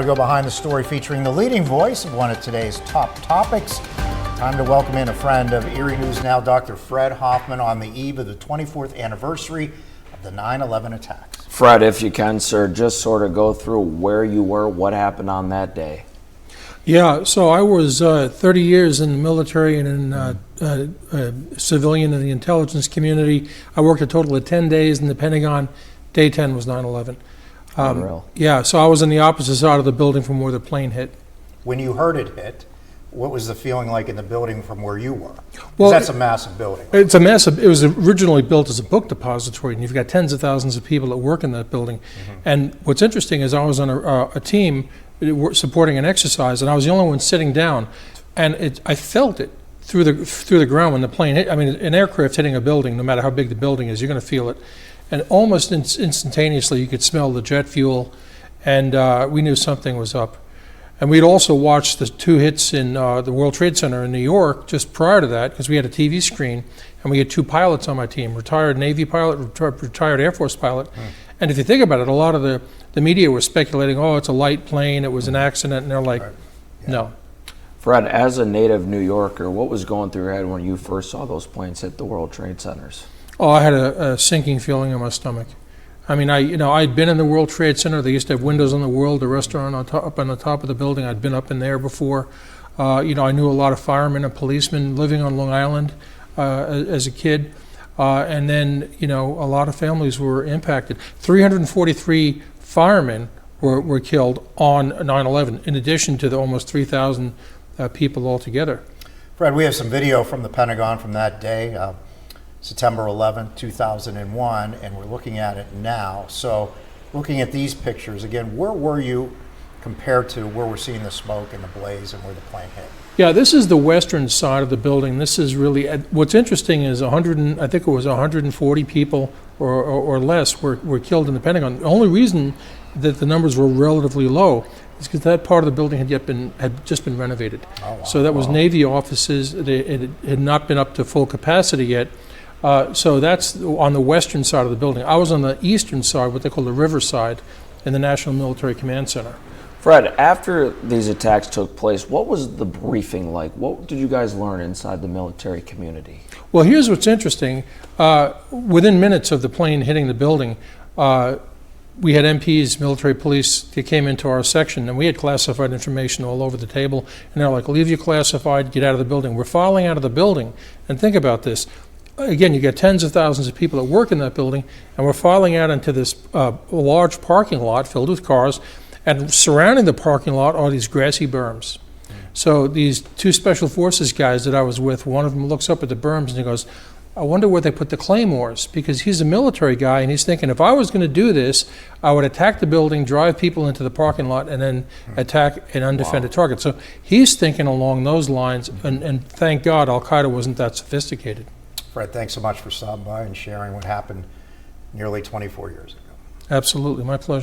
We'll go behind the story featuring the leading voice of one of today's top topics. Time to welcome in a friend of Erie News Now, Dr. Fred Hoffman, on the eve of the 24th anniversary of the 9/11 attacks. Fred, if you can, sir, just sort of go through where you were, what happened on that day. Yeah, so I was 30 years in the military and in civilian in the intelligence community. I worked a total of 10 days in the Pentagon. Day 10 was 9/11. Yeah, so I was on the opposite side of the building from where the plane hit. When you heard it hit, what was the feeling like in the building from where you were? Well, that's a massive building. It's a massive. It was originally built as a book depository, and you've got tens of thousands of people that work in that building. And what's interesting is I was on a team supporting an exercise, and I was the only one sitting down, and I felt it through the ground when the plane hit. I mean, an aircraft hitting a building, no matter how big the building is, you're going to feel it. And almost instantaneously, you could smell the jet fuel, and we knew something was up. And we'd also watched the two hits in the World Trade Center in New York just prior to that, because we had a TV screen, and we had two pilots on my team, retired Navy pilot, retired Air Force pilot. And if you think about it, a lot of the media was speculating, oh, it's a light plane, it was an accident, and they're like, no. Fred, as a native New Yorker, what was going through your head when you first saw those planes hit the World Trade Centers? Oh, I had a sinking feeling in my stomach. I mean, I'd been in the World Trade Center. They used to have windows on the world, the restaurant up on the top of the building. I'd been up in there before. I knew a lot of firemen and policemen living on Long Island as a kid. And then, a lot of families were impacted. 343 firemen were killed on 9/11, in addition to the almost 3,000 people altogether. Fred, we have some video from the Pentagon from that day. September 11, 2001, and we're looking at it now. So looking at these pictures, again, where were you compared to where we're seeing the smoke and the blaze and where the plane hit? Yeah, this is the western side of the building. This is really, what's interesting is I think it was 140 people or less were killed in the Pentagon. The only reason that the numbers were relatively low is because that part of the building had just been renovated. Oh, wow. So that was Navy offices. It had not been up to full capacity yet. So that's on the western side of the building. I was on the eastern side, what they call the river side, in the National Military Command Center. Fred, after these attacks took place, what was the briefing like? What did you guys learn inside the military community? Well, here's what's interesting. Within minutes of the plane hitting the building, we had MPs, military police, that came into our section, and we had classified information all over the table. And they're like, leave your classified, get out of the building. We're filing out of the building. And think about this. Again, you get tens of thousands of people that work in that building, and we're filing out into this large parking lot filled with cars, and surrounding the parking lot are these grassy berms. So these two special forces guys that I was with, one of them looks up at the berms and he goes, I wonder where they put the claymores, because he's a military guy and he's thinking, if I was going to do this, I would attack the building, drive people into the parking lot, and then attack an undefended target. So he's thinking along those lines, and thank God Al-Qaeda wasn't that sophisticated. Fred, thanks so much for stopping by and sharing what happened nearly 24 years ago. Absolutely, my pleasure.